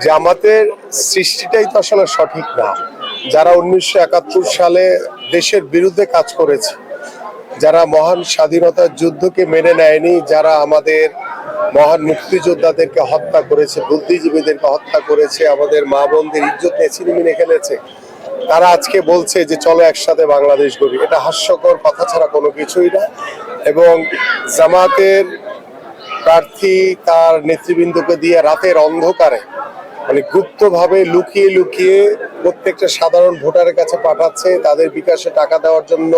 জামাতের সৃষ্টিটাই তো আসলে সঠিক না। যারা 1971 সালে দেশের বিরুদ্ধে কাজ করেছে, যারা মহান স্বাধীনতার যুদ্ধকে মেনে নেয়নি, যারা আমাদের মহান মুক্তিযোদ্ধাদেরকে হত্যা করেছে, বুদ্ধিজীবীদেরকে হত্যা করেছে, আমাদের মা বোনদের ইজ্জত নিয়ে ছিনিমিনি খেলেছে, তারা আজকে বলছে যে চলো একসাথে বাংলাদেশ গড়ি। এটা হাস্যকর কথা ছাড়া কোনো কিছুই না। এবং জামাতের প্রার্থী তার নেতৃবৃন্দকে দিয়ে রাতের অন্ধকারে মানে গুপ্তভাবে লুকিয়ে লুকিয়ে প্রত্যেকটা সাধারণ ভোটারের কাছে পাঠাচ্ছে, তাদের বিকাশে টাকা দেওয়ার জন্য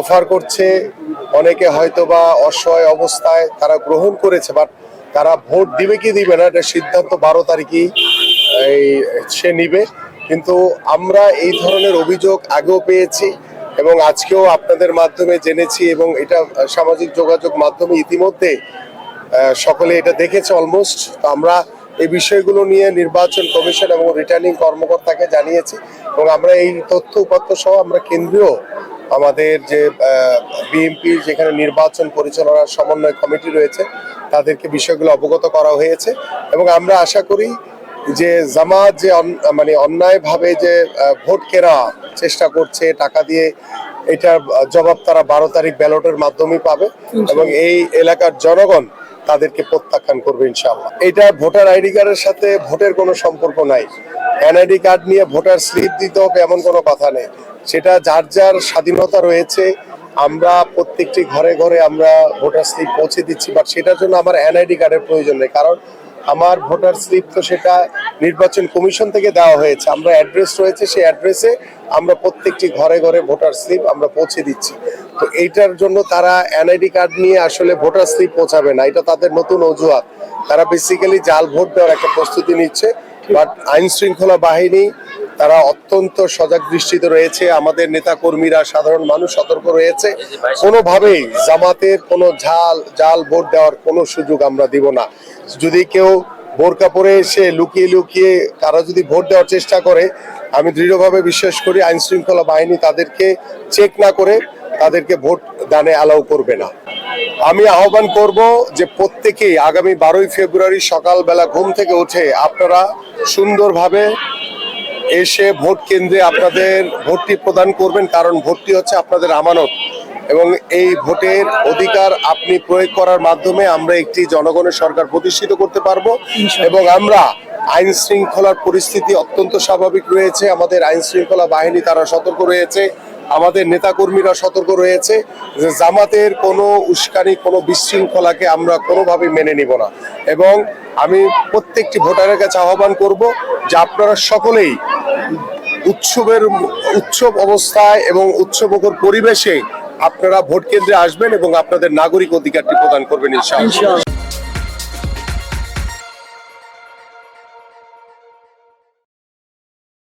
অফার করছে। অনেকে হয়তোবা অসহায় অবস্থায় তারা গ্রহণ করেছে, বাট তারা ভোট দিবে কি দিবে না এটা সিদ্ধান্ত 12 তারিখই সে নিবে। কিন্তু আমরা এই ধরনের অভিযোগ আগেও পেয়েছি এবং আজকেও আপনাদের মাধ্যমে জেনেছি, এবং এটা সামাজিক যোগাযোগ মাধ্যমে ইতিমধ্যে সকলে এটা দেখেছে অলমোস্ট। তো আমরা এই বিষয়গুলো নিয়ে নির্বাচন কমিশন এবং রিটার্নিং কর্মকর্তাকে জানিয়েছি, এবং আমরা এই তথ্য উপাত্ত সহ আমরা কেন্দ্রীয় আমাদের যে বিএনপি যেখানে নির্বাচন পরিচালনার সমন্বয় কমিটি রয়েছে তাদেরকে বিষয়গুলো অবগত করা হয়েছে। এবং আমরা আশা করি যে জামাত যে মানে অন্যায়ভাবে যে ভোট কেনা চেষ্টা করছে টাকা দিয়ে, এটার জবাব তারা 12 তারিখ ব্যালটের মাধ্যমে পাবে এবং এই এলাকার জনগণ তাদেরকে প্রত্যাখ্যান করবে ইনশাআল্লাহ। এটা ভোটার আইডি কার্ডের সাথে ভোটের কোনো সম্পর্ক নাই। এনআইডি কার্ড নিয়ে ভোটার স্লিপ দিতে হবে এমন কোনো কথা নেই। সেটা যার যার স্বাধীনতা রয়েছে। আমরা প্রত্যেকটি ঘরে ঘরে আমরা ভোটার স্লিপ পৌঁছে দিচ্ছি, বাট সেটার জন্য আমার এনআইডি কার্ডের প্রয়োজন নেই, কারণ আমার ভোটার স্লিপ তো সেটা নির্বাচন কমিশন থেকে দেওয়া হয়েছে। আমরা অ্যাড্রেস রয়েছে, সেই অ্যাড্রেসে আমরা প্রত্যেকটি ঘরে ঘরে ভোটার স্লিপ আমরা পৌঁছে দিচ্ছি। তো এইটার জন্য তারা এনআইডি কার্ড নিয়ে আসলে ভোটার স্লিপ পৌঁছাবে না, এটা তাদের নতুন অজুহাত। তারা বেসিক্যালি জাল ভোট দেওয়ার একটা প্রস্তুতি নিচ্ছে। বাট আইন শৃঙ্খলা বাহিনী তারা অত্যন্ত সজাগ দৃষ্টিতে রয়েছে, আমাদের নেতা কর্মীরা সাধারণ মানুষ সতর্ক রয়েছে। কোনোভাবেই জামাতের কোনো জাল ভোট দেওয়ার কোনো সুযোগ আমরা দিব না। যদি কেউ বোরকা পরে এসে লুকিয়ে লুকিয়ে কারা যদি ভোট দেওয়ার চেষ্টা করে, আমি দৃঢ়ভাবে বিশ্বাস করি আইন শৃঙ্খলা বাহিনী তাদেরকে চেক না করে তাদেরকে ভোট দানে অ্যালাউ করবে না। আমি আহ্বান করব যে প্রত্যেকেই আগামী 12ই ফেব্রুয়ারি সকালবেলা ঘুম থেকে উঠে আপনারা সুন্দরভাবে এসে ভোট কেন্দ্রে আপনাদের ভোটটি প্রদান করবেন, কারণ ভোটটি হচ্ছে আপনাদের আমানত এবং এই ভোটের অধিকার আপনি প্রয়োগ করার মাধ্যমে আমরা একটি জনগণের সরকার প্রতিষ্ঠিত করতে পারবো। এবং আমরা আইন শৃঙ্খলার পরিস্থিতি অত্যন্ত স্বাভাবিক রয়েছে, আমাদের আইন শৃঙ্খলা বাহিনী তারা সতর্ক রয়েছে, আমাদের নেতাকর্মীরা সতর্ক রয়েছে যে জামাতের কোনো উস্কানি কোনো বিশৃঙ্খলাকে আমরা কোনোভাবেই মেনে নিব না। এবং আমি প্রত্যেকটি ভোটারের কাছে আহ্বান করব যে আপনারা সকলেই উৎসব অবস্থায় এবং উৎসবমুখর পরিবেশে আপনারা ভোট কেন্দ্রে আসবেন এবং আপনাদের নাগরিক অধিকারটি প্রদান করবেন ইনশাআল্লাহ।